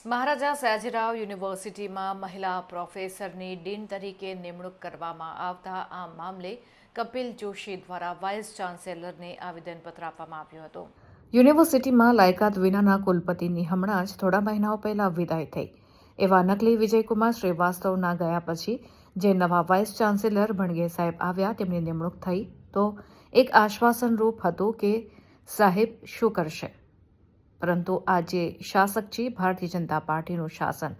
મહારાજા સયાજીરાવ યુનિવર્સિટીમાં મહિલા પ્રોફેસરની ડીન તરીકે નિમણૂક કરવામાં આવતા આ મામલે કપિલ જોશી દ્વારા વાઇસ ચાન્સેલરને આવેદનપત્ર આપવામાં આવ્યું હતું. યુનિવર્સિટીમાં લાયકાત વિનાના કુલપતિની હમણાં જ થોડા મહિનાઓ પહેલા વિદાય થઈ એવા નકલી વિજયકુમાર શ્રીવાસ્તવના ગયા પછી જે નવા વાઇસ ચાન્સેલર ભણગે સાહેબ આવ્યા તેમની નિમણૂક થઈ તો એક આશ્વાસનરૂપ હતું કે સાહેબ શું કરશે, પરંતુ આ જે શાસક છે ભારતીય જનતા પાર્ટીનું શાસન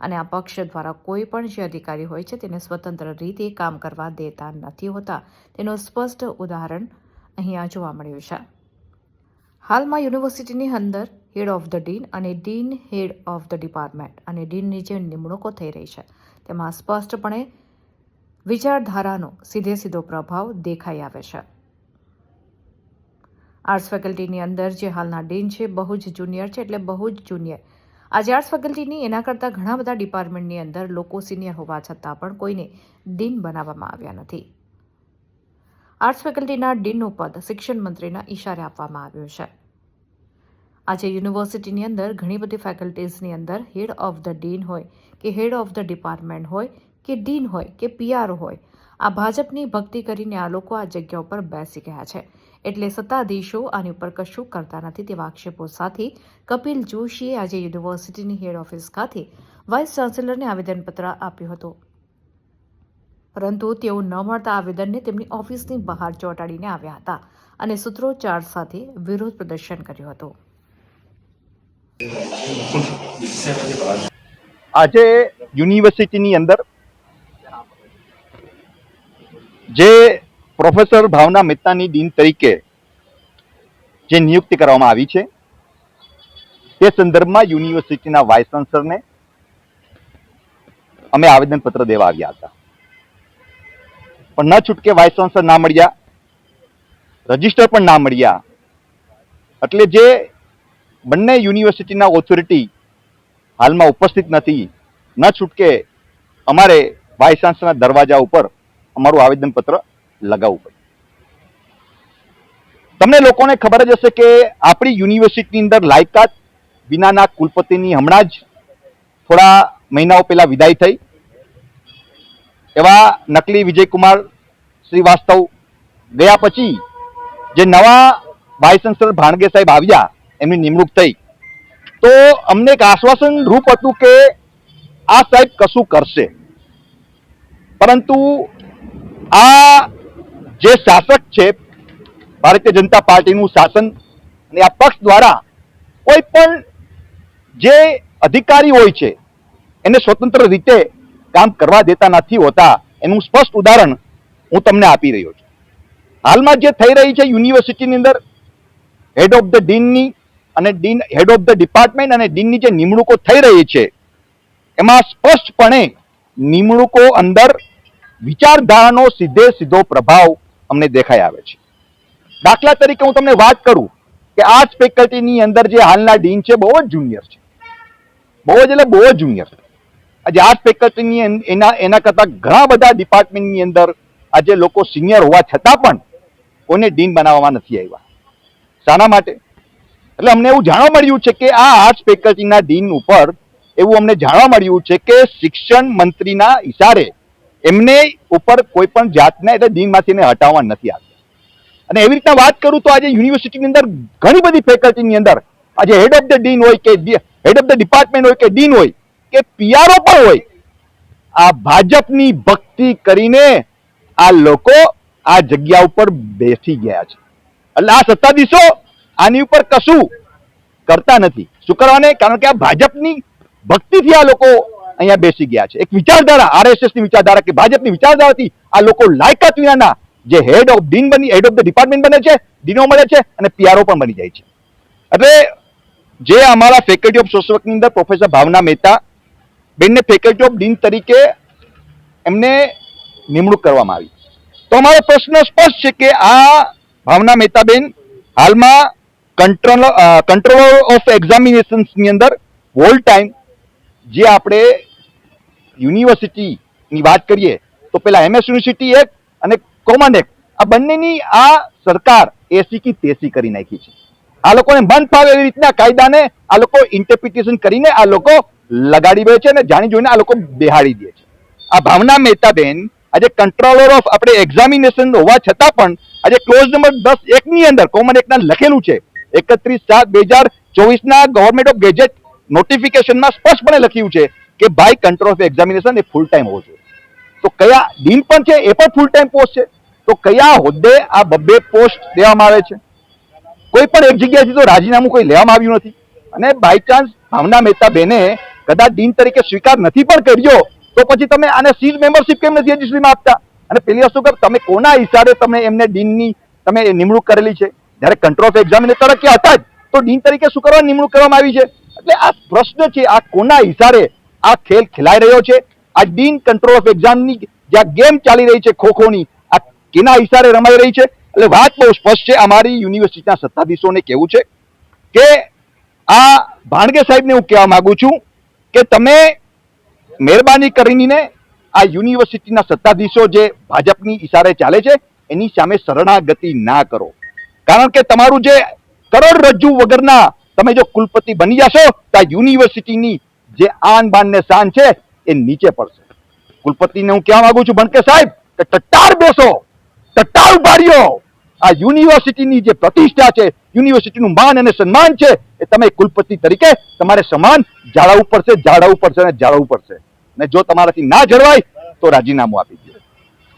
અને આ પક્ષ દ્વારા કોઈ પણ જે અધિકારી હોય છે તેને સ્વતંત્ર રીતે કામ કરવા દેતા નથી હોતા તેનું સ્પષ્ટ ઉદાહરણ અહીંયા જોવા મળ્યું છે. હાલમાં યુનિવર્સિટીની અંદર હેડ ઓફ ધ ડીન અને dean head of the department અને ડીનની જે નિમણૂકો થઈ રહી છે તેમાં સ્પષ્ટપણે વિચારધારાનો સીધો પ્રભાવ દેખાઈ આવે છે. આર્ટ્સ ફેકલ્ટીની અંદર જે હાલના ડીન છે બહુ જ જુનિયર છે, એટલે બહુ જ જુનિયર. આજે આર્ટ્સ ફેકલ્ટીની એના કરતાં ઘણા બધા ડિપાર્ટમેન્ટની અંદર લોકો સિનિયર હોવા છતાં પણ કોઈને ડીન બનાવવામાં આવ્યા નથી. આર્ટ્સ ફેકલ્ટીના ડીનનું પદ શિક્ષણ મંત્રીના ઇશારે આપવામાં આવ્યું છે. આજે યુનિવર્સિટીની અંદર ઘણી બધી ફેકલ્ટીઝની અંદર હેડ ઓફ ધ ડીન હોય કે હેડ ઓફ ધ ડિપાર્ટમેન્ટ હોય કે ડીન હોય કે પીઆર હોય, આ ભાજપની ભક્તિ કરીને આ લોકો આ જગ્યા ઉપર બેસી ગયા છે. એટલે સત્તાધીશો આની ઉપર કશું કરતા નથી તેવા આક્ષેપો સાથે કપિલ જોશીએ આજે યુનિવર્સિટીની હેડ ઓફિસ ખાતે વાઇસ ચાન્સેલરને આવેદનપત્ર આપ્યું હતું. પરંતુ તેઓ ન મળતા આવેદનને તેમની ઓફિસની બહાર ચોંટાડીને આવ્યા હતા અને સૂત્રોચ્ચાર સાથે વિરોધ પ્રદર્શન કર્યું હતું. આજે યુનિવર્સિટીની અંદર જે પ્રોફેસર ભાવના મહેતાની ડીન તરીકે જે નિયુક્તિ કરવામાં આવી છે તે સંદર્ભમાં યુનિવર્સિટીના વાઇસ ચાન્સલરને અમે આવેદનપત્ર દેવા આવ્યા હતા, પણ ન છૂટકે વાઇસ ચાન્સલર ના મળ્યા, રજિસ્ટર પણ ના મળ્યા. એટલે જે બંને યુનિવર્સિટીના ઓથોરિટી હાલમાં ઉપસ્થિત નથી, ન છૂટકે અમારે વાઇસ ચાન્સલરના દરવાજા ઉપર અમારું આવેદનપત્ર લગાવવું પડે. તમને લોકોને ખબર જ હશે કે આપણી યુનિવર્સિટીની અંદર લાયકાત વિનાના કુલપતિની હમણાં જ થોડા મહિનાઓ પહેલા વિદાય થઈ એવા નકલી વિજયકુમાર શ્રીવાસ્તવ ગયા પછી જે નવા વાઇસ ચાન્સલર ભાણગે સાહેબ આવ્યા, એમની નિમણૂક થઈ, તો અમને એક આશ્વાસન રૂપ હતું કે આ સાહેબ કશું કરશે. પરંતુ આ જે શાસક છે ભારતીય જનતા પાર્ટીનું શાસન અને આ પક્ષ દ્વારા કોઈ પણ જે અધિકારી હોય છે એને સ્વતંત્ર રીતે કામ કરવા દેતા નથી હોતા એનું સ્પષ્ટ ઉદાહરણ હું તમને આપી રહ્યો છું. હાલમાં જે થઈ રહી છે યુનિવર્સિટીની અંદર હેડ ઓફ ધ ડીનની અને dean head of the department અને ડીનની જે નિમણૂકો થઈ રહી છે એમાં સ્પષ્ટપણે નિમણૂકો અંદર વિચારધારાનો સીધો પ્રભાવ અમને દેખાઈ આવે છે. દાખલા તરીકે હું તમને વાત કરું કે આર્ટ્સ ફેકલ્ટીની અંદર જે હાલના ડીન છે બહુ જ જુનિયર છે, બહુ જ જુનિયર. આજે આર્ટ્સ ફેકલ્ટીની એના કરતા ઘણા બધા ડિપાર્ટમેન્ટની અંદર આજે લોકો સિનિયર હોવા છતાં પણ કોઈને ડીન બનાવવામાં નથી આવ્યા. શાના માટે? એટલે અમને એવું જાણવા મળ્યું છે કે આ આર્ટ્સ ફેકલ્ટીના ડીન ઉપર એવું અમને જાણવા મળ્યું છે કે શિક્ષણ મંત્રીના ઇશારે એમને ઉપર કોઈ પણ જાતને એટલે ડીનમાંથી એને હટાવવા નથી આવતા. અને એવી રીતના વાત કરું તો આજે યુનિવર્સિટીની અંદર ઘણી બધી ફેકલ્ટીની અંદર આજે હેડ ઓફ ધ ડીન હોય કે હેડ ઓફ ધ ડિપાર્ટમેન્ટ હોય કે ડીન હોય કે પીઆરઓ પણ હોય, આ ભાજપની ભક્તિ કરીને આ લોકો આ જગ્યા ઉપર બેસી ગયા છે. એટલે આ સત્તાધીશો આની ઉપર કશું કરતા નથી. શું કરવાને? કારણ કે આ ભાજપની ભક્તિથી આ લોકો અહીંયા બેસી ગયા છે. એક વિચારધારા, આરએસએસની વિચારધારા કે ભાજપની વિચારધારાથી આ લોકો લાયકાત વિનાના જે હેડ ઓફ ડીન બની, હેડ ઓફ ધ ડિપાર્ટમેન્ટ બને છે, ડીનો મળે છે અને પીઆરઓ પણ બની જાય છે. એટલે જે અમારા ફેકલ્ટી ઓફ સોશિયલ વર્કની અંદર પ્રોફેસર ભાવના મહેતા બેનને ફેકલ્ટી ઓફ ડીન તરીકે એમને નિમણૂક કરવામાં આવી, તો અમારો પ્રશ્ન સ્પષ્ટ છે કે આ ભાવના મહેતા બેન હાલમાં કંટ્રોલર ઓફ એક્ઝામિનેશન્સની અંદર હોલ ટાઈમ જે આપણે યુનિવર્સિટીની વાત કરીએ તો પેલા એમએસ યુનિવર્સિટી એક્ટ અને કોમન એક્ટ આ બંનેની આ સરકાર એસી કી તેસી કરી નાખી છે. આ લોકોને મન ફાવે એવી રીતના કાયદાને આ લોકો ઇન્ટરપ્રિટેશન કરીને આ લોકો લગાડી દે છે અને જાણી જોઈને આ લોકો બેહાડી દે છે. આ ભાવના મહેતાબેન આજે કંટ્રોલર ઓફ આપણે એક્ઝામિનેશન હોવા છતાં પણ આજે ક્લોઝ નંબર 10(1) ની અંદર કોમન એક્ટના લખેલું છે 31/7/2024 ના ગવર્મેન્ટ ઓફ ગેજેટ નોટિફિકેશનમાં સ્પષ્ટપણે લખ્યું છે કે બાય કંટ્રોલ ઓફ એક્ઝામિનેશન એ ફૂલ ટાઈમ હોવો જોઈએ. તો કયા ડીન પણ છે એ પણ ફૂલ ટાઈમ પોસ્ટ છે. તો કયા હોદ્દે આ 2 પોસ્ટ દેવામાં આવે છે? કોઈ પણ એક જગ્યાએથી તો રાજીનામું કોઈ લેવામાં આવ્યું નથી. અને બાય ચાન્સ ભાવના મહેતા બેને કદાચ ડીન તરીકે સ્વીકાર નથી પણ કર્યો તો પછી તમે આને સીઝ મેમ્બરશિપ કેમ નથી રજિસ્ટ્રીમાં આપતા? અને પેલી વસ્તુ કે તમે કોના હિસાબે તમે એમને ડીનની તમે નિમણૂક કરેલી છે? જ્યારે કંટ્રોલ ઓફ એક્ઝામિનેટર કે હતા જ તો ડીન તરીકે શું કરવા નિમણૂક કરવામાં આવી છે? એટલે આ પ્રશ્ન છે, આ કોના હિસાબે આ ખેલ ખેલાઈ રહ્યો છે? આ ડીન કંટ્રોલ ઓફ એક્ઝામની જ્યાં ગેમ ચાલી રહી છે ખોખોની, આ કેના હિસાબે રમાઈ રહી છે? એટલે વાત બહુ સ્પષ્ટ છે. અમારી યુનિવર્સિટીના સત્તાધીશોને કહેવું છે કે આ ભાણગે સાહેબને હું કહેવા માંગુ છું કે તમે મહેરબાની કરીને આ યુનિવર્સિટીના સત્તાધીશો જે ભાજપની ઈશારે ચાલે છે એની સામે શરણાગતિ ના કરો. કારણ કે તમારું જે કરોડરજ્જુ વગરના તમે જો કુલપતિ બની જશો તો આ યુનિવર્સિટીની જે આન બાન ને શાન છે એ નીચે પડશે. કુલપતિને હું કહેવા માંગુ છું ભણકે સાહેબ કે ટટ્ટાર બેસો, ટટ્ટાર ઉભા રહ્યો. આ યુનિવર્સિટીની જે પ્રતિષ્ઠા છે, યુનિવર્સિટીનું માન અને સન્માન છે એ તમે કુલપતિ તરીકે તમારે સમાન જાળવવું પડશે અને જાળવવું પડશે. અને જો તમારાથી ના જળવાય તો રાજીનામું આપી દો.